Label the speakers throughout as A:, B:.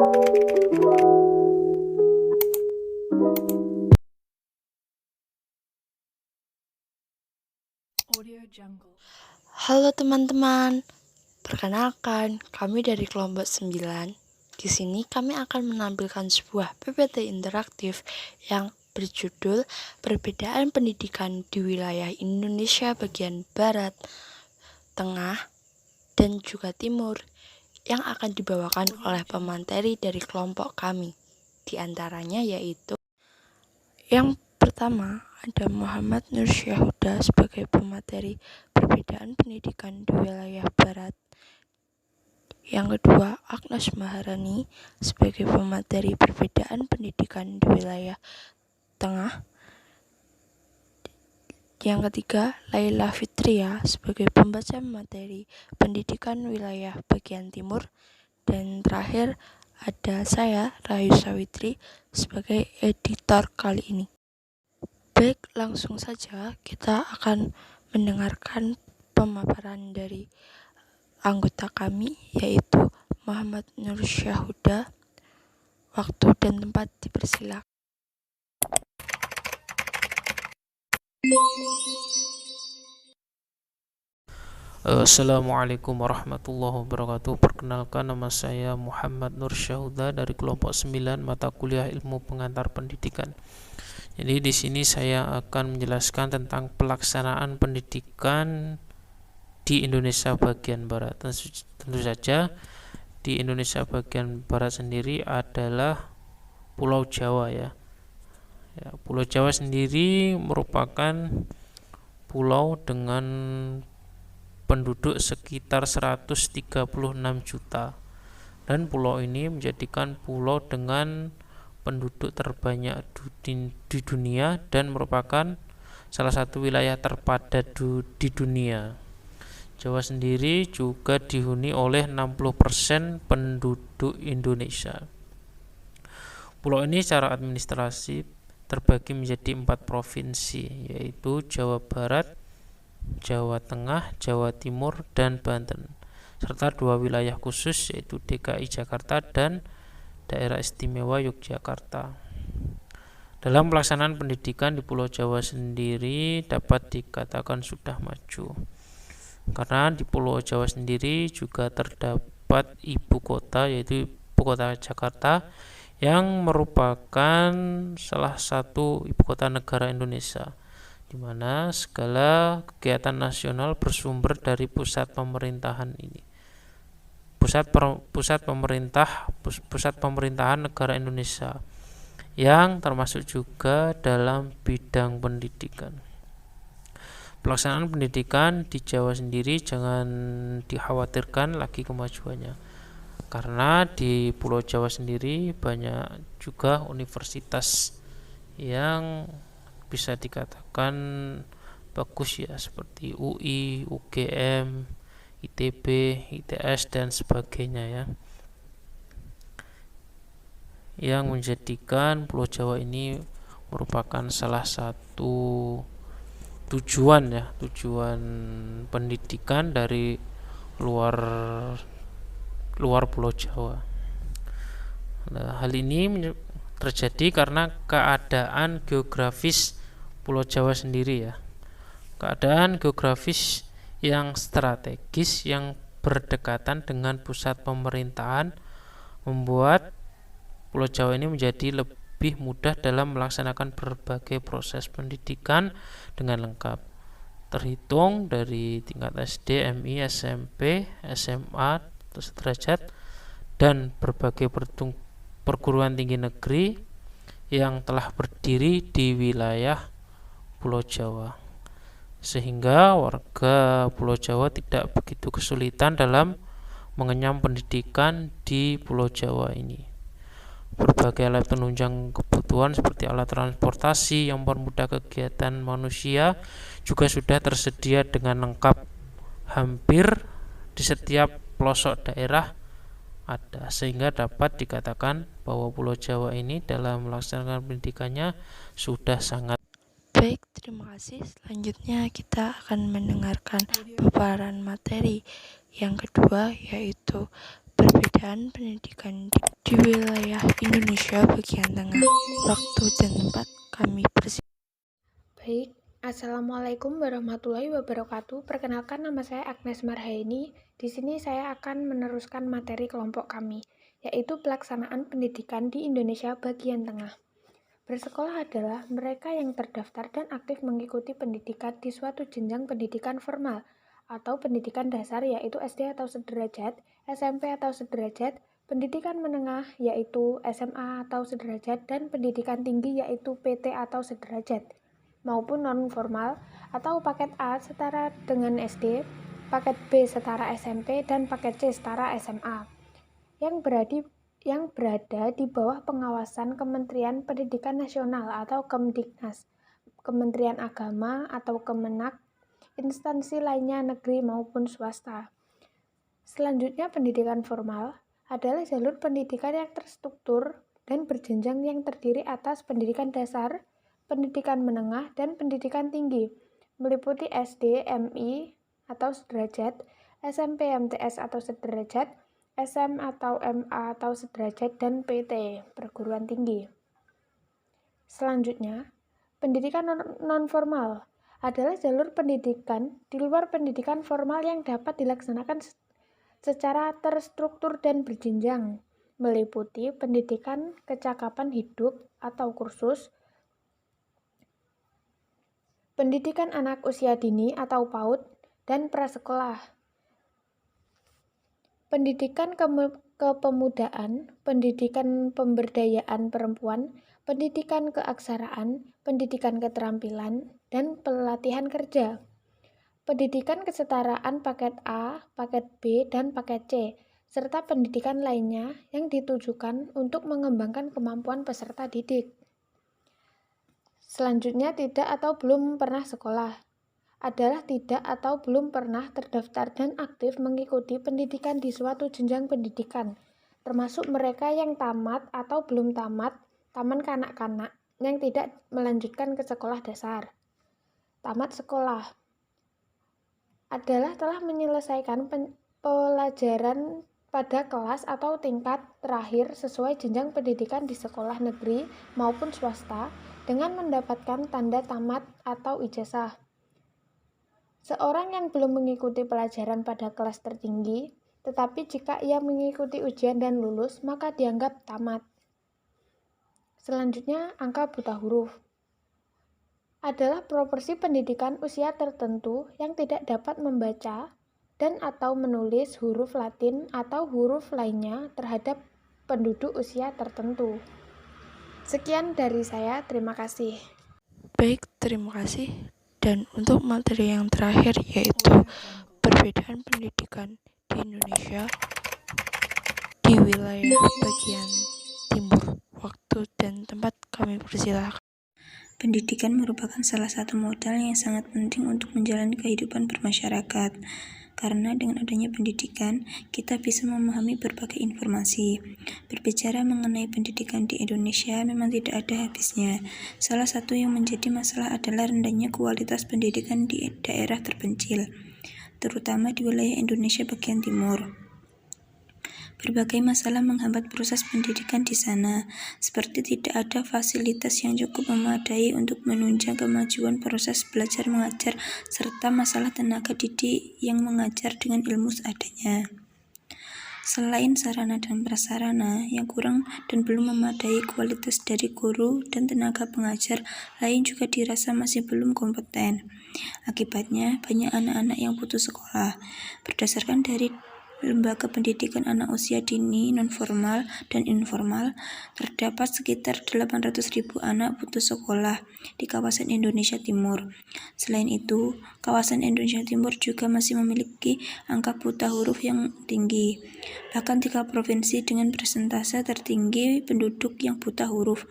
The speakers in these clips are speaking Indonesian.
A: Halo teman-teman, perkenalkan kami dari kelompok 9. Di sini kami akan menampilkan sebuah PPT interaktif yang berjudul Perbedaan Pendidikan di Wilayah Indonesia bagian Barat, Tengah, dan juga Timur yang akan dibawakan oleh pemateri dari kelompok kami. Di antaranya yaitu yang pertama ada Muhammad Nur Syahuda sebagai pemateri perbedaan pendidikan di wilayah Barat. Yang kedua, Agnes Maharani sebagai pemateri perbedaan pendidikan di wilayah Tengah. Yang ketiga, Laila Fitria sebagai pembaca materi pendidikan wilayah bagian Timur. Dan terakhir, ada saya, Rahayu Sawitri, sebagai editor kali ini. Baik, langsung saja kita akan mendengarkan pemaparan dari anggota kami, yaitu Muhammad Nur Syahuda. Waktu dan tempat dipersilakan.
B: Assalamualaikum warahmatullahi wabarakatuh. Perkenalkan, nama saya Muhammad Nur Syahuda dari kelompok 9 mata kuliah Ilmu Pengantar Pendidikan. Jadi di sini saya akan menjelaskan tentang pelaksanaan pendidikan di Indonesia bagian Barat. Tentu saja di Indonesia bagian Barat sendiri adalah Pulau Jawa ya. Pulau Jawa sendiri merupakan pulau dengan penduduk sekitar 136 juta, dan pulau ini menjadikan pulau dengan penduduk terbanyak di dunia dan merupakan salah satu wilayah terpadat di dunia. Jawa sendiri juga dihuni oleh 60% penduduk Indonesia. Pulau ini secara administrasi terbagi menjadi 4 provinsi, yaitu Jawa Barat, Jawa Tengah, Jawa Timur, dan Banten, serta 2 wilayah khusus yaitu DKI Jakarta dan Daerah Istimewa Yogyakarta. Dalam pelaksanaan pendidikan di Pulau Jawa sendiri dapat dikatakan sudah maju, karena di Pulau Jawa sendiri juga terdapat ibu kota, yaitu ibu kota Jakarta, yang merupakan salah satu ibu kota negara Indonesia, di mana segala kegiatan nasional bersumber dari pusat pemerintahan ini. Pusat pemerintahan negara Indonesia, yang termasuk juga dalam bidang pendidikan. Pelaksanaan pendidikan di Jawa sendiri jangan dikhawatirkan lagi kemajuannya, karena di Pulau Jawa sendiri banyak juga universitas yang bisa dikatakan bagus ya, seperti UI, UGM, ITB, ITS, dan sebagainya ya, yang menjadikan Pulau Jawa ini merupakan salah satu tujuan pendidikan dari luar Pulau Jawa. Nah, hal ini terjadi karena keadaan geografis Pulau Jawa sendiri ya. Keadaan geografis yang strategis yang berdekatan dengan pusat pemerintahan membuat Pulau Jawa ini menjadi lebih mudah dalam melaksanakan berbagai proses pendidikan dengan lengkap, terhitung dari tingkat SD, MI, SMP, SMA, sederajat, dan berbagai perguruan tinggi negeri yang telah berdiri di wilayah Pulau Jawa, sehingga warga Pulau Jawa tidak begitu kesulitan dalam mengenyam pendidikan di Pulau Jawa ini. Berbagai alat penunjang kebutuhan seperti alat transportasi yang mempermudah kegiatan manusia juga sudah tersedia dengan lengkap. Hampir di setiap pelosok daerah ada, sehingga dapat dikatakan bahwa Pulau Jawa ini dalam melaksanakan pendidikannya sudah sangat
A: baik. Terima kasih. Selanjutnya kita akan mendengarkan paparan materi yang kedua, yaitu perbedaan pendidikan di di wilayah Indonesia bagian tengah. Waktu dan tempat kami persilakan.
C: Baik, Assalamualaikum warahmatullahi wabarakatuh. Perkenalkan, nama saya Agnes Marhaini. Di sini saya akan meneruskan materi kelompok kami, yaitu pelaksanaan pendidikan di Indonesia bagian tengah. Bersekolah adalah mereka yang terdaftar dan aktif mengikuti pendidikan di suatu jenjang pendidikan formal atau pendidikan dasar, yaitu SD atau sederajat, SMP atau sederajat, pendidikan menengah yaitu SMA atau sederajat, dan pendidikan tinggi yaitu PT atau sederajat, maupun non-formal atau paket A setara dengan SD, paket B setara SMP, dan paket C setara SMA, yang berada di bawah pengawasan Kementerian Pendidikan Nasional atau Kemdiknas, Kementerian Agama atau Kemenak, instansi lainnya negeri maupun swasta. Selanjutnya, pendidikan formal adalah jalur pendidikan yang terstruktur dan berjenjang yang terdiri atas pendidikan dasar, pendidikan menengah, dan pendidikan tinggi, meliputi SD, MI atau sederajat, SMP, MTS atau sederajat, SM atau MA atau sederajat, dan PT, perguruan tinggi. Selanjutnya, pendidikan non-formal adalah jalur pendidikan di luar pendidikan formal yang dapat dilaksanakan secara terstruktur dan berjenjang, meliputi pendidikan kecakapan hidup atau kursus, pendidikan anak usia dini atau PAUD, dan prasekolah, pendidikan kepemudaan, pendidikan pemberdayaan perempuan, pendidikan keaksaraan, pendidikan keterampilan, dan pelatihan kerja, pendidikan kesetaraan paket A, paket B, dan paket C, serta pendidikan lainnya yang ditujukan untuk mengembangkan kemampuan peserta didik. Selanjutnya, tidak atau belum pernah sekolah adalah tidak atau belum pernah terdaftar dan aktif mengikuti pendidikan di suatu jenjang pendidikan, termasuk mereka yang tamat atau belum tamat taman kanak-kanak yang tidak melanjutkan ke sekolah dasar. Tamat sekolah adalah telah menyelesaikan pelajaran pada kelas atau tingkat terakhir sesuai jenjang pendidikan di sekolah negeri maupun swasta dengan mendapatkan tanda tamat atau ijazah. Seorang yang belum mengikuti pelajaran pada kelas tertinggi, tetapi jika ia mengikuti ujian dan lulus, maka dianggap tamat. Selanjutnya, angka buta huruf adalah proporsi pendidikan usia tertentu yang tidak dapat membaca dan atau menulis huruf Latin atau huruf lainnya terhadap penduduk usia tertentu. Sekian dari saya, terima kasih.
A: Baik, terima kasih. Dan untuk materi yang terakhir yaitu perbedaan pendidikan di Indonesia di wilayah bagian timur. Waktu dan tempat kami persilakan.
D: Pendidikan merupakan salah satu modal yang sangat penting untuk menjalani kehidupan bermasyarakat. Karena dengan adanya pendidikan, kita bisa memahami berbagai informasi. Berbicara mengenai pendidikan di Indonesia memang tidak ada habisnya. Salah satu yang menjadi masalah adalah rendahnya kualitas pendidikan di daerah terpencil, terutama di wilayah Indonesia bagian timur. Berbagai masalah menghambat proses pendidikan di sana, seperti tidak ada fasilitas yang cukup memadai untuk menunjang kemajuan proses belajar mengajar, serta masalah tenaga didik yang mengajar dengan ilmu seadanya. Selain sarana dan prasarana yang kurang dan belum memadai, kualitas dari guru dan tenaga pengajar lain juga dirasa masih belum kompeten. Akibatnya, banyak anak-anak yang putus sekolah. Berdasarkan dari Lembaga Pendidikan Anak Usia Dini Non-Formal dan Informal, terdapat sekitar 800.000 anak putus sekolah di kawasan Indonesia Timur. Selain itu, kawasan Indonesia Timur juga masih memiliki angka buta huruf yang tinggi. Bahkan 3 provinsi dengan persentase tertinggi penduduk yang buta huruf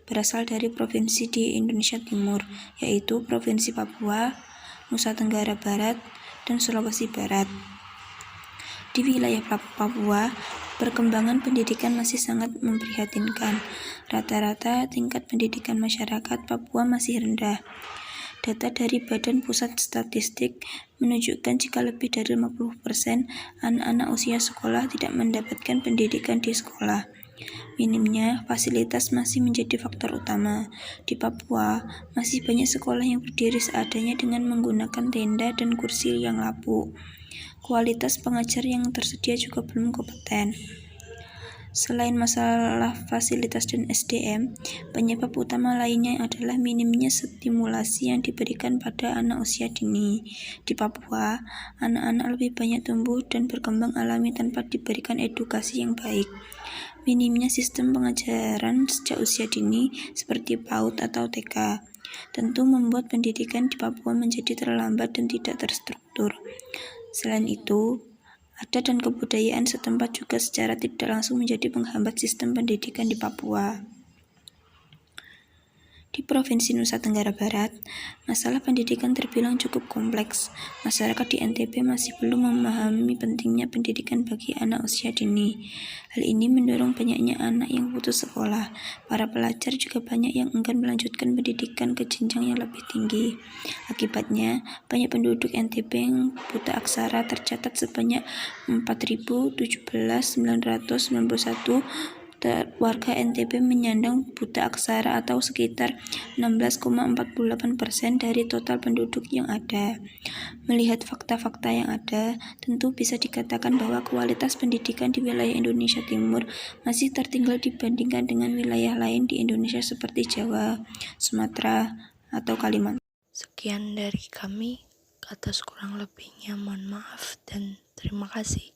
D: berasal dari provinsi di Indonesia Timur, yaitu Provinsi Papua, Nusa Tenggara Barat, dan Sulawesi Barat. Di wilayah Papua, perkembangan pendidikan masih sangat memprihatinkan. Rata-rata tingkat pendidikan masyarakat Papua masih rendah. Data dari Badan Pusat Statistik menunjukkan jika lebih dari 50% anak-anak usia sekolah tidak mendapatkan pendidikan di sekolah. Minimnya fasilitas masih menjadi faktor utama. Di Papua, masih banyak sekolah yang berdiri seadanya dengan menggunakan tenda dan kursi yang lapuk. Kualitas pengajar yang tersedia juga belum kompeten. Selain masalah fasilitas dan SDM, penyebab utama lainnya adalah minimnya stimulasi yang diberikan pada anak usia dini. Di Papua, anak-anak lebih banyak tumbuh dan berkembang alami tanpa diberikan edukasi yang baik. Minimnya sistem pengajaran sejak usia dini seperti PAUD atau TK tentu membuat pendidikan di Papua menjadi terlambat dan tidak terstruktur. Selain itu, adat dan kebudayaan setempat juga secara tidak langsung menjadi penghambat sistem pendidikan di Papua. Di Provinsi Nusa Tenggara Barat, masalah pendidikan terbilang cukup kompleks. Masyarakat di NTB masih belum memahami pentingnya pendidikan bagi anak usia dini. Hal ini mendorong banyaknya anak yang putus sekolah. Para pelajar juga banyak yang enggan melanjutkan pendidikan ke jenjang yang lebih tinggi. Akibatnya, banyak penduduk NTB yang buta aksara tercatat sebanyak 4.017.991 warga NTB menyandang buta aksara atau sekitar 16,48% dari total penduduk yang ada. Melihat fakta-fakta yang ada, tentu bisa dikatakan bahwa kualitas pendidikan di wilayah Indonesia Timur masih tertinggal dibandingkan dengan wilayah lain di Indonesia seperti Jawa, Sumatera, atau Kalimantan.
A: Sekian dari kami, atas kurang lebihnya mohon maaf dan terima kasih.